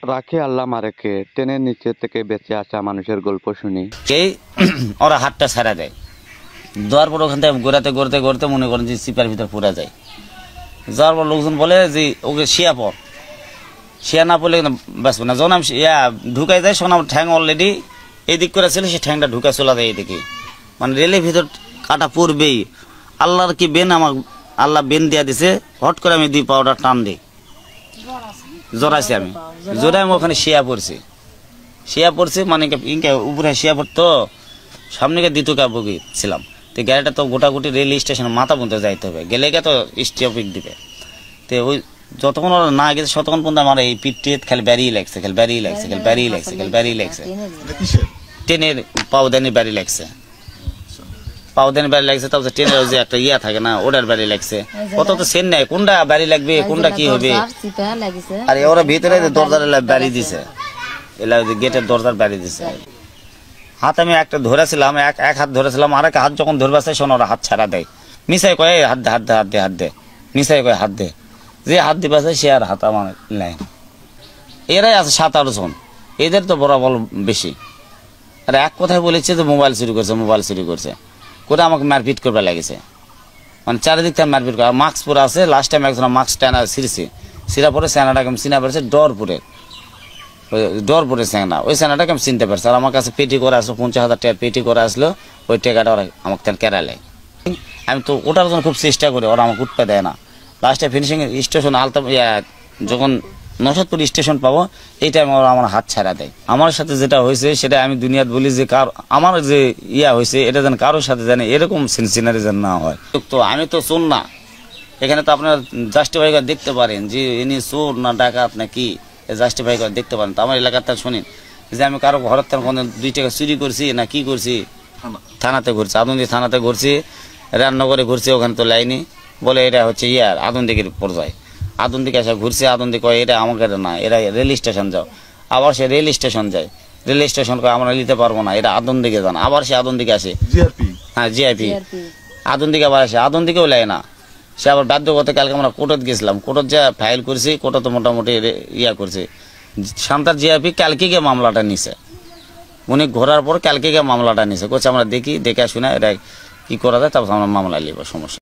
রাখে আল্লাহ মারেকে ট্রেনের নিচে থেকে বেঁচে আসা মানুষের গল্প শুনি। এই ওরা হাতটা ছাড়া দেয়, দেওয়ার পর ওখান থেকে ঘোরাতে ঘুরতে ঘুরতে মনে করেন যে চিপার ভিতর পুরা যায়। যাওয়ার পর লোকজন বলে যে ওকে শিয়া পর, শিয়া না পড়লে বাঁচবে না। যখন আমি ঢুকাই যায় শোন আমার ঠ্যাং অলরেডি এইদিক করে ছিল, সে ঠ্যাংটা ঢুকা চলে যায় এইদিকে, মানে রেলের ভিতর কাটা পড়বেই। আল্লাহর কি বেন, আমার আল্লাহ বেন দিয়া দিছে, হট করে আমি 2 পাউডার টান দিই, জড়াইছি আমি, জোরে আমি ওখানে শিয়া পড়ছি মানে ইনকা উপরে শিয়া পড়তো, সামনে গিয়ে 2টো বগি ছিলাম। তো গাড়িটা তো গোটাগুটি রেল স্টেশনে মাথা পর্যন্ত যাইতে হবে, গেলে গিয়ে তো স্টপিক দিবে। তো ওই যতক্ষণ ওরা না গেছে ততক্ষণ পর্যন্ত আমার এই পিঠ খালি বেরিয়ে লাগছে, ট্রেনের পাউদানি বেরিয়ে লাগছে, তারপর ট্রেনের যে একটা ইয়া থাকে না, ওটার বেরিয়ে লাগছে। কত তো সেন নেই, কোনটা বেরিয়ে লাগবে, কোনটা কি হবে। আর ওরা ভিতরে দরজার বেরিয়ে দিছে, এলা গেটের দরজার বেরিয়ে দিছে। হাত আমি একটা ধরেছিলাম, এক হাত ধরেছিলাম, আর এক হাত যখন ধরবে শোন ওরা হাত ছাড়া দেয়, মিশাই কয়ে হাত দে, মিশাই কয়ে হাত দে, যে হাত দিবে সে আর হাত আমার নেয়। এরাই আছে 7-8 জন, এদের তো বরাবর বেশি। আর এক কথায় বলেছে যে মোবাইল চুরি করছে করে আমাকে মারপিট করবে লাগেছে, মানে চারিদিক থেকে মারপিট করে। মাস্ক পরে আছে, লাস্ট টাইম একজন মাস্ক টানা সিরা পরে সেনাটাকে আমি চিনা পেরেছে, ডরপুরে সেনা, ওই সেনাটাকে আমি চিনতে পারছি। আর আমার কাছে পেটি করে আসলো, 50,000 টাকা পেটি করে আসলো, ওই টাকাটা ওরা আমাকে কেরালে। আমি তো ওটার জন্য খুব চেষ্টা করি, ওরা আমাকে উঠতে দেয় না। লাস্টে ফিনিশিং স্টেশন যখন নশাদপুর স্টেশন পাবো, এই টাইমে ওরা আমার হাত ছাড়া দেয়। আমার সাথে যেটা হয়েছে সেটা আমি দুনিয়াত বলি যে আমার যে হয়েছে এটা যেন কারোর সাথে জানে এরকম সিনারি যেন না হয়। তো আমি তো চোর না, এখানে তো আপনার জাস্টিফাই করে দেখতে পারেন যে ইনি চোর না ডাকাত না কি, জাস্টিফাই করে দেখতে পারেন। তো আমার এলাকাতে শুনেন যে আমি কারো ঘরের থেকে কোনো 2 টাকা চুরি করছি না কি করছি, থানাতে ঘুরছি, আদন্দি থানাতে ঘুরছি, রান্নাঘরে ঘুরছি, ওখানে তো লাইনি বলে এটা হচ্ছে আদন্দিকের পর্যায়ে। আদন্দিকে এসে ঘুরছে, আদন্দি কয় এটা আমাকে না, এরা রেল স্টেশন যাও। আবার সে রেল স্টেশন যায়, রেল স্টেশন কয় আমরা নিতে পারবো না, এটা আদন্দিকে যান। আবার সে আদন্দিকে আসে, হ্যাঁ জিআইপি আদন্দিকে আবার আসে, আদন্দিকেও লাই না। সে আবার বাধ্য করতে কালকে আমরা কোর্টত গেছিলাম, কোর্টত যা ফাইল করছি, কোর্টত মোটামুটি করছে। শান্তার জিআইপি কালকে গিয়ে মামলাটা নিছে, উনি ঘোরার পর কালকে গিয়ে মামলাটা নিছে, করছে আমরা দেখে শুনে এটা কি করা যায়, তারপর আমরা মামলা নিব, সমস্যা।